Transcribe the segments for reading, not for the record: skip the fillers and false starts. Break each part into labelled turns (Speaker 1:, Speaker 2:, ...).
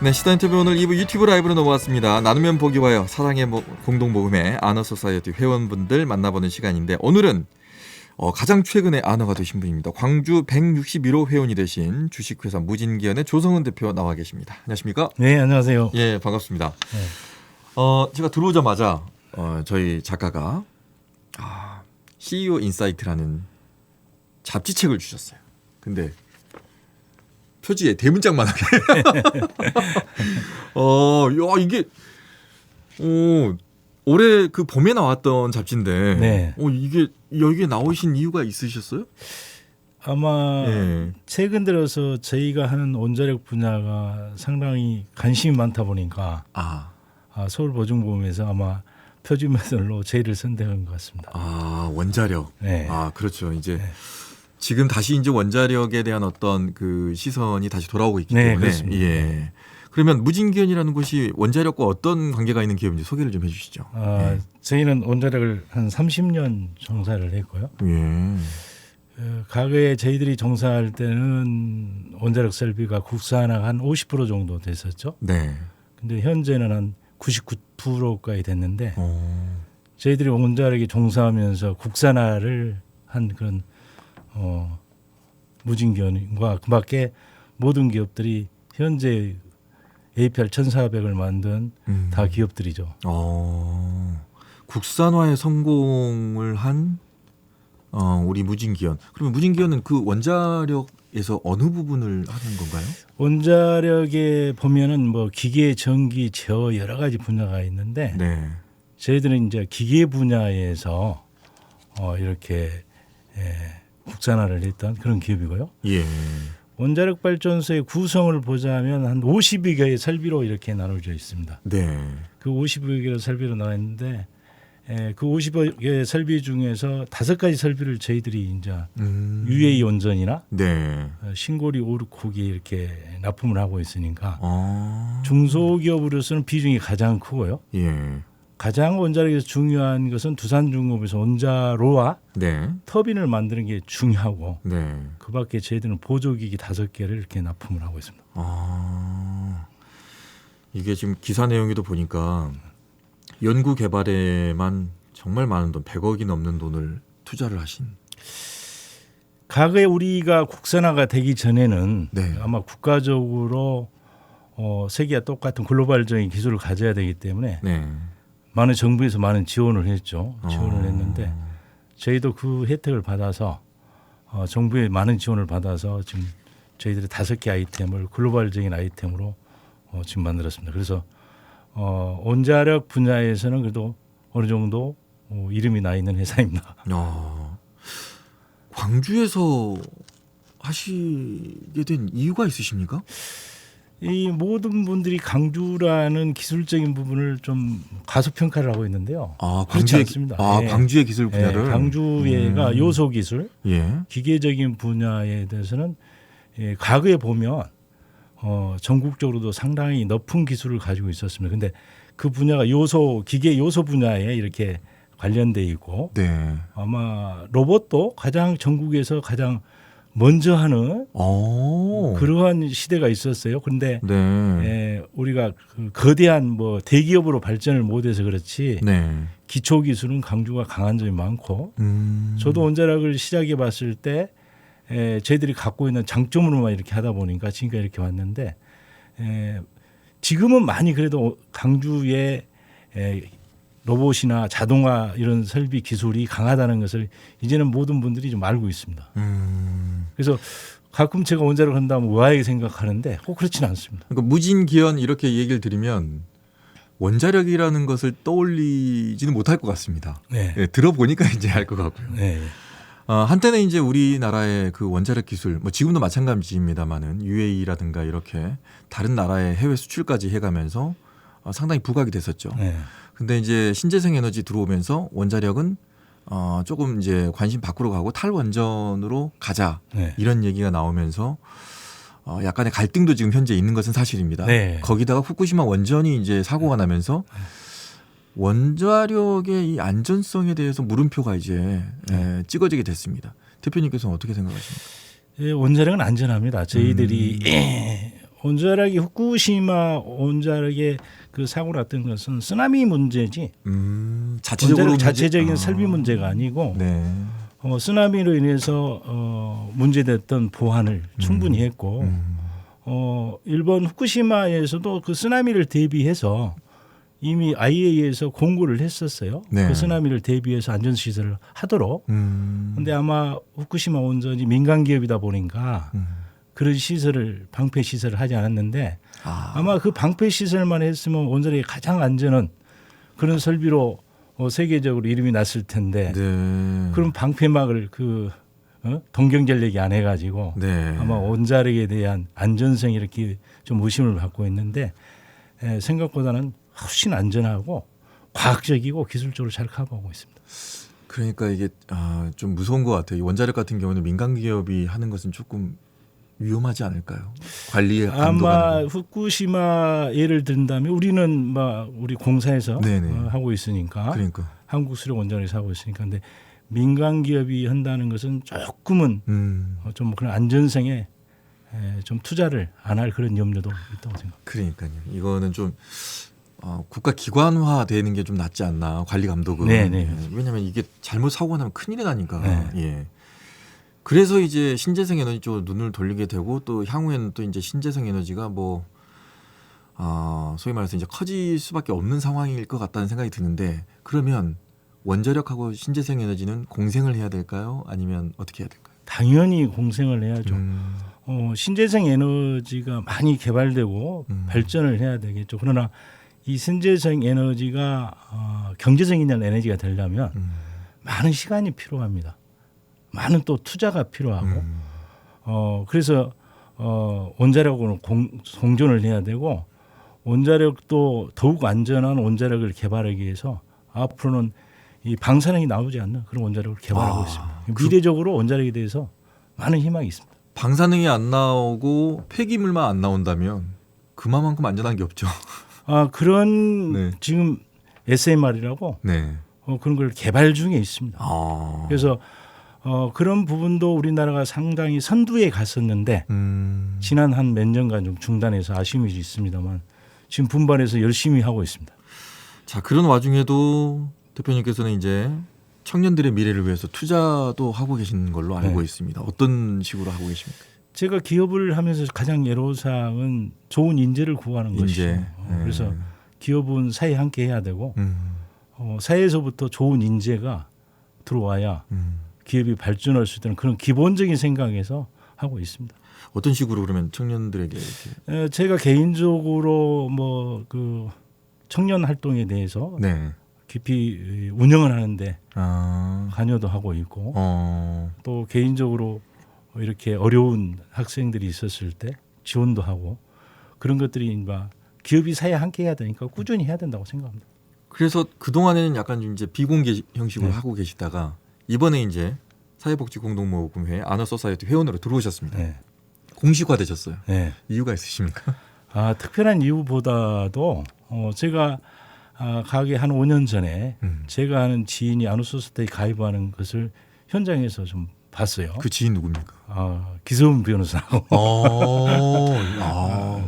Speaker 1: 네, 시사 인터뷰 오늘 2부 유튜브 라이브로 넘어왔습니다. 나누면 복이 와요. 사랑의 공동모금회 아너소사이어티 회원분들 만나보는 시간인데 오늘은 가장 최근에 아너가 되신 분입니다. 광주 161호 회원이 되신 주식회사 무진기현의 조성은 대표 나와 계십니다. 안녕하십니까?
Speaker 2: 네, 안녕하세요.
Speaker 1: 예, 반갑습니다.
Speaker 2: 네.
Speaker 1: 제가 들어오자마자 저희 작가가 CEO 인사이트라는 잡지책을 주셨어요. 근데 표지에 대문짝만하게. 야, 이게 올해 그 봄에 나왔던 잡지인데,
Speaker 2: 네.
Speaker 1: 이게 여기에 나오신 이유가 있으셨어요?
Speaker 2: 아마 최근 들어서 저희가 하는 원자력 분야가 상당히 관심이 많다 보니까 서울보증보험에서 아마 표지모델로 저희를 선택한 것 같습니다.
Speaker 1: 원자력.
Speaker 2: 네.
Speaker 1: 그렇죠. 이제 지금 다시 이제 원자력에 대한 어떤 그 시선이 다시 돌아오고 있기 때문에.
Speaker 2: 그렇습니다.
Speaker 1: 예. 그러면 무진기현이라는 곳이 원자력과 어떤 관계가 있는 기업인지 소개를 좀 해주시죠.
Speaker 2: 저희는 원자력을 한 30년 종사를 했고요.
Speaker 1: 예.
Speaker 2: 과거에 저희들이 종사할 때는 원자력 설비가 국산화가 한 50% 정도 됐었죠.
Speaker 1: 네.
Speaker 2: 근데 현재는 한 99%까지 됐는데 저희들이 원자력에 종사하면서 국산화를 한 그런 무진기현과 그밖에 모든 기업들이 현재 APR 1400을 만든 다 기업들이죠.
Speaker 1: 국산화에 성공을 한 우리 무진기현. 그러면 무진기현은 그 원자력에서 어느 부분을 하는 건가요?
Speaker 2: 원자력에 보면은 뭐 기계, 전기, 제어 여러 가지 분야가 있는데 저희들은 이제 기계 분야에서 이렇게 국산화를 했던 그런 기업이고요.
Speaker 1: 예.
Speaker 2: 원자력 발전소의 구성을 보자면 한 50여 개의 설비로 이렇게 나눠져 있습니다.
Speaker 1: 네.
Speaker 2: 그 50여 개의 설비로 나와 있는데 그 50여 개의 설비 중에서 5가지 설비를 저희들이 이제 UA 원전이나 신고리 오르코기에 이렇게 납품을 하고 있으니까 중소기업으로서는 비중이 가장 크고요.
Speaker 1: 예.
Speaker 2: 가장 원자력에서 중요한 것은 두산중공업에서 원자로와 터빈을 만드는 게 중요하고 그밖에 저희들은 보조기기 5개를 이렇게 납품을 하고 있습니다.
Speaker 1: 이게 지금 기사 내용에도 보니까 연구 개발에만 정말 많은 돈, 100억이 넘는 돈을 투자를 하신.
Speaker 2: 과거에 우리가 국산화가 되기 전에는 아마 국가적으로 세계와 똑같은 글로벌적인 기술을 가져야 되기 때문에 많은 정부에서 많은 지원을 했죠. 지원을 했는데 저희도 그 혜택을 받아서 정부의 많은 지원을 받아서 지금 저희들이 5개 아이템을 글로벌적인 아이템으로 지금 만들었습니다. 그래서 원자력 분야에서는 그래도 어느 정도 이름이 나 있는 회사입니다.
Speaker 1: 광주에서 하시게 된 이유가 있으십니까?
Speaker 2: 이 모든 분들이 광주라는 기술적인 부분을 좀 가소평가를 하고 있는데요. 그렇지 않습니다.
Speaker 1: 광주의 기술 분야를.
Speaker 2: 광주가 요소 기술, 기계적인 분야에 대해서는 과거에 보면 전국적으로도 상당히 높은 기술을 가지고 있었습니다. 그런데 그 분야가 기계 요소 분야에 이렇게 관련돼 있고 아마 로봇도 전국에서 가장 먼저 하는 그러한 시대가 있었어요. 그런데 우리가 그 거대한 뭐 대기업으로 발전을 못해서 그렇지 기초 기술은 광주가 강한 점이 많고 저도 원자력을 시작해 봤을 때 저희들이 갖고 있는 장점으로만 이렇게 하다 보니까 지금까지 이렇게 왔는데 지금은 많이 그래도 광주의 로봇이나 자동화 이런 설비 기술이 강하다는 것을 이제는 모든 분들이 좀 알고 있습니다. 그래서 가끔 제가 원자력을 한다면 우아하게 생각하는데 꼭 그렇지는 않습니다.
Speaker 1: 그러니까 무진기현 이렇게 얘기를 들으면 원자력이라는 것을 떠올리지는 못할 것 같습니다. 들어보니까 이제 알 것 같고요. 한때는 이제 우리나라의 그 원자력 기술, 뭐 지금도 마찬가지입니다만은 UAE라든가 이렇게 다른 나라에 해외 수출까지 해가면서 상당히 부각이 됐었죠. 근데 이제 신재생 에너지 들어오면서 원자력은 조금 이제 관심 밖으로 가고 탈원전으로 가자 이런 얘기가 나오면서 약간의 갈등도 지금 현재 있는 것은 사실입니다. 거기다가 후쿠시마 원전이 이제 사고가 나면서 원자력의 이 안전성에 대해서 물음표가 이제 찍어지게 됐습니다. 대표님께서는 어떻게 생각하십니까?
Speaker 2: 원자력은 안전합니다. 저희들이 원자력이 후쿠시마 원자력의 그 사고 났던 것은 쓰나미 문제지.
Speaker 1: 자체적으로
Speaker 2: 자체적인 설비 문제가 아니고
Speaker 1: 네.
Speaker 2: 쓰나미로 인해서 문제됐던 보완을 충분히 했고 일본 후쿠시마에서도 그 쓰나미를 대비해서 이미 IAEA에서 공고를 했었어요.
Speaker 1: 네.
Speaker 2: 그 쓰나미를 대비해서 안전시설을 하도록. 그런데 아마 후쿠시마 원전이 민간 기업이다 보니까 그런 시설을 방패 시설을 하지 않았는데 아마 그 방패 시설만 했으면 원전이 가장 안전한 그런 설비로 세계적으로 이름이 났을 텐데
Speaker 1: 네.
Speaker 2: 그럼 방패막을 동경전력이 안 해가지고
Speaker 1: 네.
Speaker 2: 아마 원자력에 대한 안전성이 이렇게 좀 의심을 받고 있는데 생각보다는 훨씬 안전하고 과학적이고 기술적으로 잘 커버하고 있습니다.
Speaker 1: 그러니까 이게 좀 무서운 것 같아요. 이 원자력 같은 경우는 민간 기업이 하는 것은 조금 위험하지 않을까요? 관리에
Speaker 2: 아마 후쿠시마 예를 든다면 우리는 우리 공사에서 하고 있으니까
Speaker 1: 그러니까.
Speaker 2: 한국 수력 원전에서 하고 있으니까 근데 민간 기업이 한다는 것은 조금은 좀 그런 안전성에 좀 투자를 안 할 그런 염려도 있다고 생각합니다.
Speaker 1: 그러니까요. 이거는 좀 국가 기관화 되는 게 좀 낫지 않나 관리 감독은.
Speaker 2: 네네.
Speaker 1: 왜냐하면 이게 잘못 사고가 나면 큰일이 나니까.
Speaker 2: 네.
Speaker 1: 예. 그래서 이제 신재생 에너지 쪽으로 눈을 돌리게 되고 또 향후에는 또 이제 신재생 에너지가 소위 말해서 이제 커질 수밖에 없는 상황일 것 같다는 생각이 드는데 그러면 원자력하고 신재생 에너지는 공생을 해야 될까요? 아니면 어떻게 해야 될까요?
Speaker 2: 당연히 공생을 해야죠. 신재생 에너지가 많이 개발되고 발전을 해야 되겠죠. 그러나 이 신재생 에너지가 경제성 있는 에너지가 되려면 많은 시간이 필요합니다. 많은 또 투자가 필요하고 그래서 원자력으로 공존을 해야 되고 원자력도 더욱 안전한 원자력을 개발하기 위해서 앞으로는 이 방사능이 나오지 않는 그런 원자력을 개발하고 있습니다. 미래적으로 원자력에 대해서 많은 희망이 있습니다.
Speaker 1: 방사능이 안 나오고 폐기물만 안 나온다면 그만큼 안전한 게 없죠.
Speaker 2: 그런 지금 SMR이라고
Speaker 1: 네.
Speaker 2: 그런 걸 개발 중에 있습니다. 그래서 그런 부분도 우리나라가 상당히 선두에 갔었는데 지난 한 몇 년간 좀 중단해서 아쉬움이 있습니다만 지금 분발해서 열심히 하고 있습니다.
Speaker 1: 자, 그런 와중에도 대표님께서는 이제 청년들의 미래를 위해서 투자도 하고 계신 걸로 알고 있습니다. 어떤 식으로 하고 계십니까?
Speaker 2: 제가 기업을 하면서 가장 애로사항은 좋은 인재를 구하는 것이죠. 그래서 기업은 사회 함께 해야 되고 사회에서부터 좋은 인재가 들어와야 기업이 발전할 수 있다는 그런 기본적인 생각에서 하고 있습니다.
Speaker 1: 어떤 식으로 그러면 청년들에게 이렇게?
Speaker 2: 제가 개인적으로 그 청년 활동에 대해서 깊이 운영을 하는데 관여도 하고 있고 또 개인적으로 이렇게 어려운 학생들이 있었을 때 지원도 하고 그런 것들이 기업이 사회 함께 해야 되니까 꾸준히 해야 된다고 생각합니다.
Speaker 1: 그래서 그동안에는 약간 이제 비공개 형식으로 하고 계시다가 이번에 이제 사회복지공동모금회 아너소사이어티 회원으로 들어오셨습니다. 공식화되셨어요. 이유가 있으십니까?
Speaker 2: 특별한 이유보다도 제가 가기 한 5년 전에 제가 아는 지인이 아너소사이어티에 가입하는 것을 현장에서 좀 봤어요.
Speaker 1: 그 지인 누굽니까?
Speaker 2: 기세훈 변호사하고.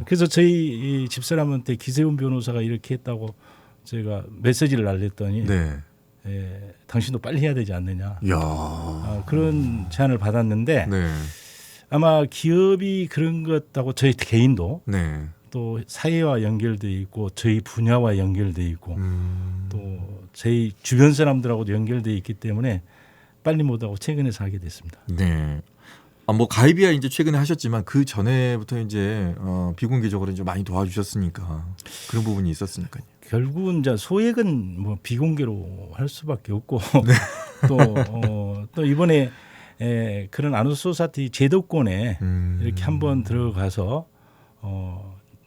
Speaker 2: 그래서 저희 집사람한테 기세훈 변호사가 이렇게 했다고 제가 메시지를 날렸더니 당신도 빨리 해야 되지 않느냐. 그런 제안을 받았는데 아마 기업이 그런 것하고 저희 개인도 또 사회와 연결돼 있고 저희 분야와 연결돼 있고 또 저희 주변 사람들하고도 연결돼 있기 때문에 빨리 못하고 최근에서 하게 됐습니다.
Speaker 1: 가입이야 이제 최근에 하셨지만 그 전에부터 이제 비공개적으로 이제 많이 도와주셨으니까 그런 부분이 있었으니까요.
Speaker 2: 결국은 이제 소액은 비공개로 할 수밖에 없고 또 이번에 그런 아너소사이어티 제도권에 이렇게 한번 들어가서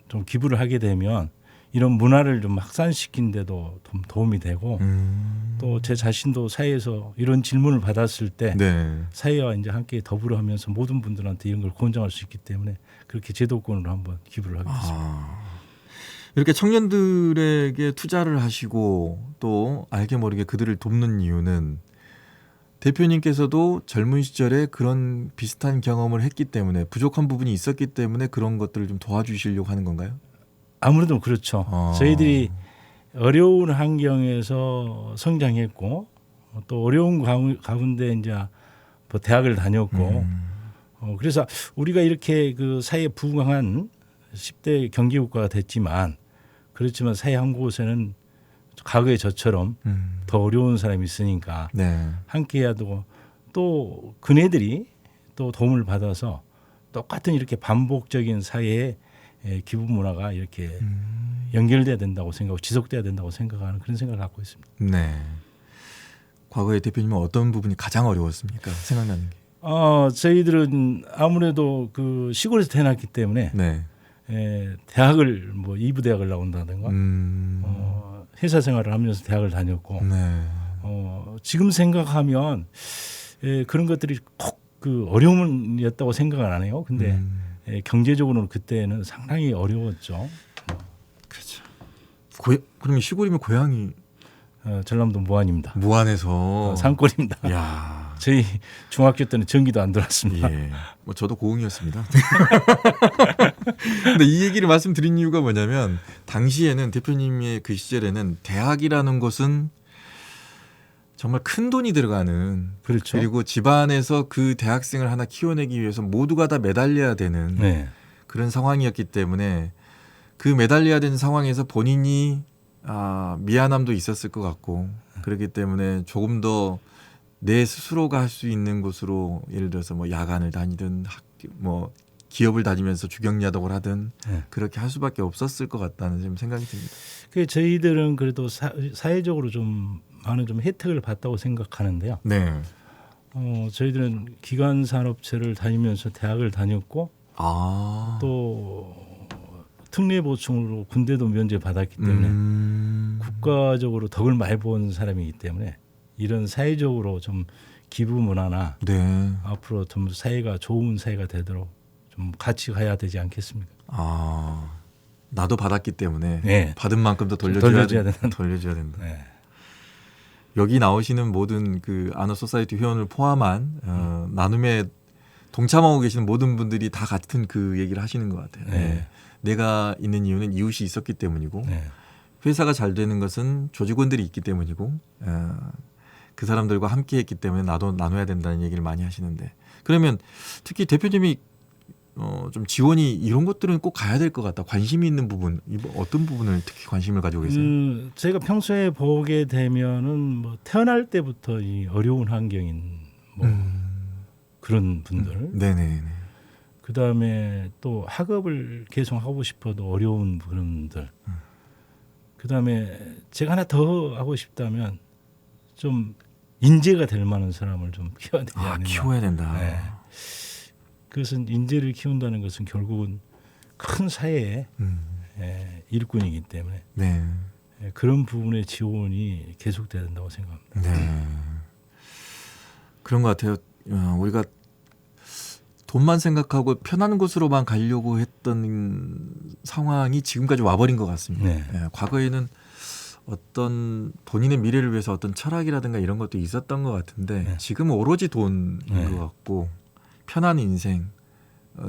Speaker 2: 좀 기부를 하게 되면 이런 문화를 좀 확산시킨 데도 좀 도움이 되고 또 제 자신도 사회에서 이런 질문을 받았을 때 사회와 이제 함께 더불어 하면서 모든 분들한테 이런 걸 권장할 수 있기 때문에 그렇게 제도권으로 한번 기부를 하게 됐습니다.
Speaker 1: 이렇게 청년들에게 투자를 하시고 또 알게 모르게 그들을 돕는 이유는 대표님께서도 젊은 시절에 그런 비슷한 경험을 했기 때문에 부족한 부분이 있었기 때문에 그런 것들을 좀 도와주시려고 하는 건가요?
Speaker 2: 아무래도 그렇죠. 저희들이 어려운 환경에서 성장했고 또 어려운 가운데 이제 뭐 대학을 다녔고 그래서 우리가 이렇게 그 사회에 부강한 10대 경기국가가 됐지만 그렇지만 사회 한 곳에는 과거의 저처럼 더 어려운 사람이 있으니까
Speaker 1: 네.
Speaker 2: 함께해야 되고 또 그네들이 또 도움을 받아서 똑같은 이렇게 반복적인 사회의 기부 문화가 이렇게 연결돼야 된다고 생각하고 지속돼야 된다고 생각하는 그런 생각을 갖고 있습니다.
Speaker 1: 네. 과거에 대표님은 어떤 부분이 가장 어려웠습니까? 생각나는 게.
Speaker 2: 저희들은 아무래도 그 시골에서 태어났기 때문에
Speaker 1: 네.
Speaker 2: 대학을 뭐 이부 대학을 나온다든가 회사 생활을 하면서 대학을 다녔고
Speaker 1: 네.
Speaker 2: 지금 생각하면 그런 것들이 꼭 그 어려움이었다고 생각은 안 해요. 근데 경제적으로는 그때는 상당히 어려웠죠.
Speaker 1: 그렇죠. 그러면 시골이면 고향이
Speaker 2: 전남도 무안입니다.
Speaker 1: 무안에서
Speaker 2: 산골입니다.
Speaker 1: 야.
Speaker 2: 저희 중학교 때는 전기도 안 들어왔습니다.
Speaker 1: 예. 뭐 저도 고흥이었습니다. 근데 이 얘기를 말씀드린 이유가 뭐냐면 당시에는 대표님의 그 시절에는 대학이라는 것은 정말 큰 돈이 들어가는
Speaker 2: 그렇죠.
Speaker 1: 그리고 집안에서 그 대학생을 하나 키워내기 위해서 모두가 다 매달려야 되는
Speaker 2: 네.
Speaker 1: 그런 상황이었기 때문에 그 매달려야 되는 상황에서 본인이 미안함도 있었을 것 같고 그렇기 때문에 조금 더 내 스스로가 할 수 있는 곳으로 예를 들어서 뭐 야간을 다니든 뭐 기업을 다니면서 주경야독을 하든 그렇게 할 수밖에 없었을 것 같다는 좀 생각이 듭니다.
Speaker 2: 그 저희들은 그래도 사회적으로 좀 많은 좀 혜택을 받다고 생각하는데요.
Speaker 1: 네.
Speaker 2: 저희들은 기관 산업체를 다니면서 대학을 다녔고 또 특례 보충으로 군대도 면제 받았기 때문에 국가적으로 덕을 많이 본 사람이기 때문에 이런 사회적으로 좀 기부 문화나
Speaker 1: 네.
Speaker 2: 앞으로 좀 사회가 좋은 사회가 되도록 좀 같이 가야 되지 않겠습니까?
Speaker 1: 나도 받았기 때문에
Speaker 2: 네.
Speaker 1: 받은 만큼 더 돌려줘야 된다.
Speaker 2: 네.
Speaker 1: 여기 나오시는 모든 그 아너소사이티 회원을 포함한 나눔에 동참하고 계시는 모든 분들이 다 같은 그 얘기를 하시는 것 같아요.
Speaker 2: 네.
Speaker 1: 내가 있는 이유는 이웃이 있었기 때문이고 회사가 잘 되는 것은 조직원들이 있기 때문이고 그 사람들과 함께했기 때문에 나도 나눠야 된다는 얘기를 많이 하시는데 그러면 특히 대표님이 좀 지원이 이런 것들은 꼭 가야 될 것 같다. 관심이 있는 부분 어떤 부분을 특히 관심을 가지고 계세요?
Speaker 2: 제가 평소에 보게 되면은 뭐 태어날 때부터 이 어려운 환경인 뭐 그런 분들,
Speaker 1: 네네네.
Speaker 2: 그 다음에 또 학업을 계속 하고 싶어도 어려운 분들, 그 다음에 제가 하나 더 하고 싶다면 좀 인재가 될 만한 사람을 좀 키워야 되지 않나.
Speaker 1: 키워야 된다.
Speaker 2: 네. 그것은 인재를 키운다는 것은 결국은 큰 사회의 일꾼이기 때문에 그런 부분의 지원이 계속돼야 된다고 생각합니다.
Speaker 1: 네. 그런 것 같아요. 우리가 돈만 생각하고 편한 곳으로만 가려고 했던 상황이 지금까지 와버린 것 같습니다. 과거에는 어떤 본인의 미래를 위해서 어떤 철학이라든가 이런 것도 있었던 것 같은데 지금은 오로지 돈인 것 같고 편한 인생,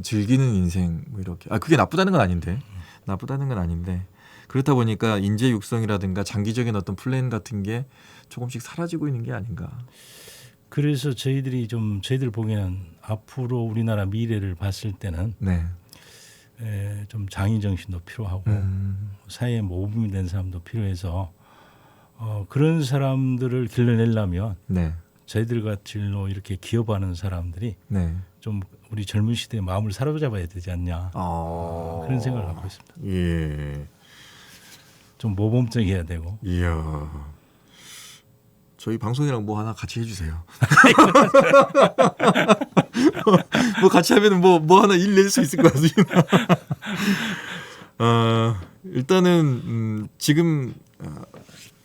Speaker 1: 즐기는 인생 뭐 이렇게 그게 나쁘다는 건 아닌데 그렇다 보니까 인재 육성이라든가 장기적인 어떤 플랜 같은 게 조금씩 사라지고 있는 게 아닌가.
Speaker 2: 그래서 저희들 보기에는 앞으로 우리나라 미래를 봤을 때는 좀 장인 정신도 필요하고 사회에 모범이 된 사람도 필요해서 그런 사람들을 길러내려면 저희들 같이로 이렇게 기업하는 사람들이 좀 우리 젊은 시대의 마음을 사로잡아야 되지 않냐 그런 생각을 갖고 있습니다.
Speaker 1: 예.
Speaker 2: 좀 모범적이어야 되고.
Speaker 1: 이야. 저희 방송이랑 뭐 하나 같이 해주세요. 뭐 같이 하면 뭐 하나 일 낼 수 있을 것 같습니다. 일단은 지금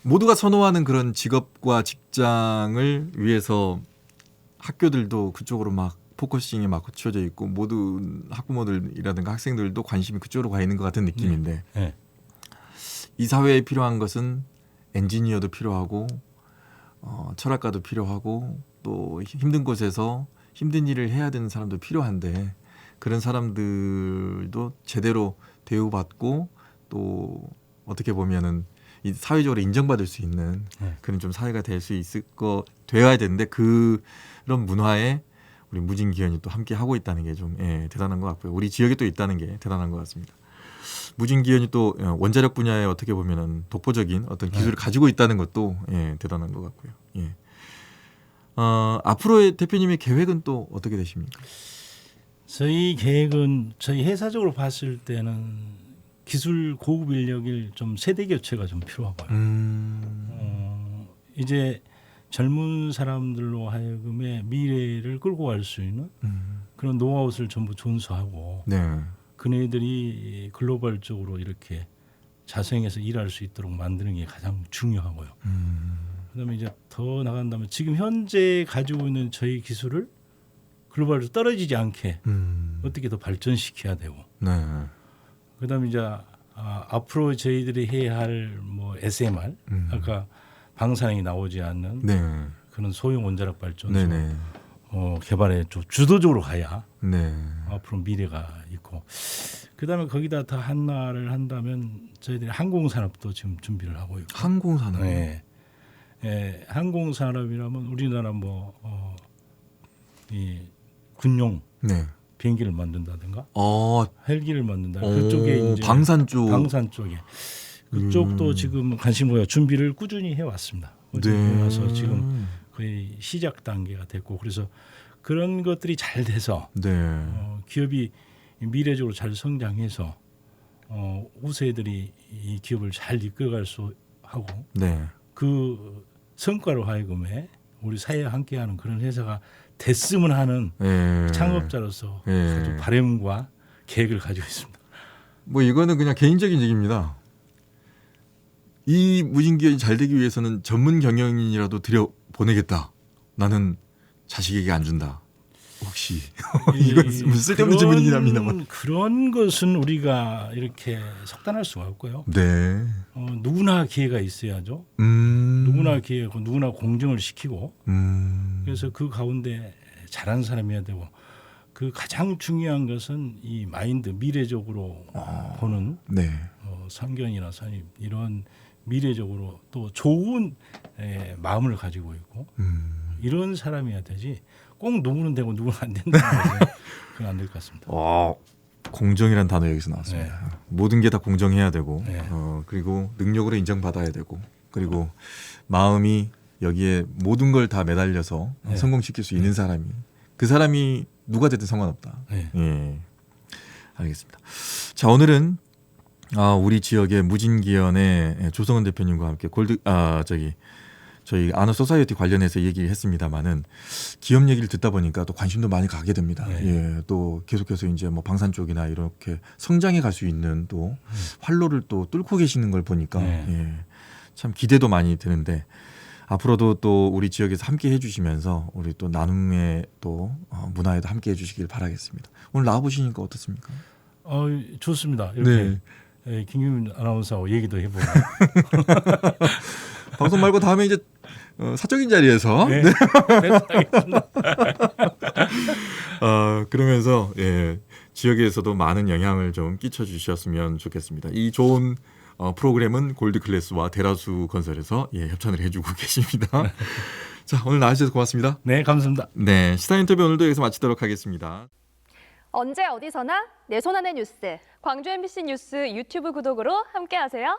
Speaker 1: 모두가 선호하는 그런 직업과 직장을 위해서 학교들도 그쪽으로 막 포커싱에 맞춰져 있고 모든 학부모들이라든가 학생들도 관심이 그쪽으로 가 있는 것 같은 느낌인데 이 사회에 필요한 것은 엔지니어도 필요하고 철학가도 필요하고 또 힘든 곳에서 힘든 일을 해야 되는 사람도 필요한데 그런 사람들도 제대로 대우받고 또 어떻게 보면은 이 사회적으로 인정받을 수 있는 그런 좀 사회가 될 수 있을 거 되어야 되는데 그런 문화에 우리 무진기원이 또 함께 하고 있다는 게 좀 대단한 것 같고요. 우리 지역에 또 있다는 게 대단한 것 같습니다. 무진기원이 또 원자력 분야에 어떻게 보면은 독보적인 어떤 기술을 가지고 있다는 것도 대단한 것 같고요. 예. 앞으로의 대표님의 계획은 또 어떻게 되십니까?
Speaker 2: 저희 계획은 저희 회사적으로 봤을 때는 기술 고급 인력을 좀 세대 교체가 좀 필요하고요. 이제 젊은 사람들로 하여금의 미래를 끌고 갈 수 있는 그런 노하우를 전부 존수하고
Speaker 1: 네.
Speaker 2: 그네들이 글로벌적으로 이렇게 자생해서 일할 수 있도록 만드는 게 가장 중요하고요. 그다음에 이제 더 나간다면 지금 현재 가지고 있는 저희 기술을 글로벌로 떨어지지 않게 어떻게 더 발전시켜야 되고.
Speaker 1: 네.
Speaker 2: 그다음에 이제 앞으로 저희들이 해야 할 뭐 SMR 아까 방사능이 나오지 않는
Speaker 1: 네.
Speaker 2: 그런 소형 원자력 발전소
Speaker 1: 네네.
Speaker 2: 개발에 좀 주도적으로 가야
Speaker 1: 네.
Speaker 2: 앞으로 미래가 있고 그다음에 거기다 더 한나를 한다면 저희들이 항공산업도 지금 준비를 하고 있고
Speaker 1: 항공산업.
Speaker 2: 네. 항공산업이라면 우리나라 이 군용
Speaker 1: 네.
Speaker 2: 비행기를 만든다든가 헬기를 만든다든가 그쪽에 이제
Speaker 1: 방산 쪽에
Speaker 2: 그쪽도 지금 관심 보여 준비를 꾸준히 해왔습니다. 그래서 지금 거의 시작 단계가 됐고 그래서 그런 것들이 잘 돼서 기업이 미래적으로 잘 성장해서 후세들이 이 기업을 잘 이끌어갈 수 하고 그 성과로 하여금에 우리 사회와 함께하는 그런 회사가 됐으면 하는 창업자로서 아주 바람과 계획을 가지고 있습니다.
Speaker 1: 뭐 이거는 그냥 개인적인 얘기입니다. 이 무진기원이 잘 되기 위해서는 전문 경영인이라도 들여 보내겠다. 나는 자식에게 안 준다. 혹시 이건 쓸데없는 질문이긴 합니다만
Speaker 2: 그런 것은 우리가 이렇게 석단할 수가 없고요.
Speaker 1: 네.
Speaker 2: 누구나 기회가 있어야죠. 누구나 기회고 누구나 공정을 시키고 그래서 그 가운데 잘하는 사람이어야 되고 그 가장 중요한 것은 이 마인드 미래적으로 보는 상견이나 산입 이런 미래적으로 또 좋은 마음을 가지고 있고 이런 사람이어야 되지 꼭 누구는 되고 누구는 안 된다는 거죠. 그건 안 될 것 같습니다.
Speaker 1: 공정이란 단어 여기서 나왔습니다. 모든 게 다 공정해야 되고 그리고 능력으로 인정받아야 되고 그리고 마음이 여기에 모든 걸 다 매달려서 성공시킬 수 있는 사람이 그 사람이 누가 됐든 상관없다. 알겠습니다. 자 오늘은 우리 지역의 무진기원의 조성은 대표님과 함께 저희 아너 소사이어티 관련해서 얘기를 했습니다만은 기업 얘기를 듣다 보니까 또 관심도 많이 가게 됩니다. 또 계속해서 이제 뭐 방산 쪽이나 이렇게 성장해 갈 수 있는 또 활로를 또 뚫고 계시는 걸 보니까 참 기대도 많이 되는데 앞으로도 또 우리 지역에서 함께 해주시면서 우리 또 나눔의 또 문화에도 함께 해주시길 바라겠습니다. 오늘 나와보시니까 어떻습니까?
Speaker 2: 좋습니다. 이렇게 김규민 아나운서하고 얘기도 해보고
Speaker 1: 방송 말고 다음에 이제 사적인 자리에서 그러면서 지역에서도 많은 영향을 좀 끼쳐주셨으면 좋겠습니다. 이 좋은 프로그램은 골드클래스와 대라수 건설에서 협찬을 해주고 계십니다. 자 오늘 나와주셔서 고맙습니다.
Speaker 2: 네 감사합니다.
Speaker 1: 네 시사 인터뷰 오늘도 여기서 마치도록 하겠습니다.
Speaker 3: 언제 어디서나 내 손 안의 뉴스. 광주 MBC 뉴스 유튜브 구독으로 함께하세요.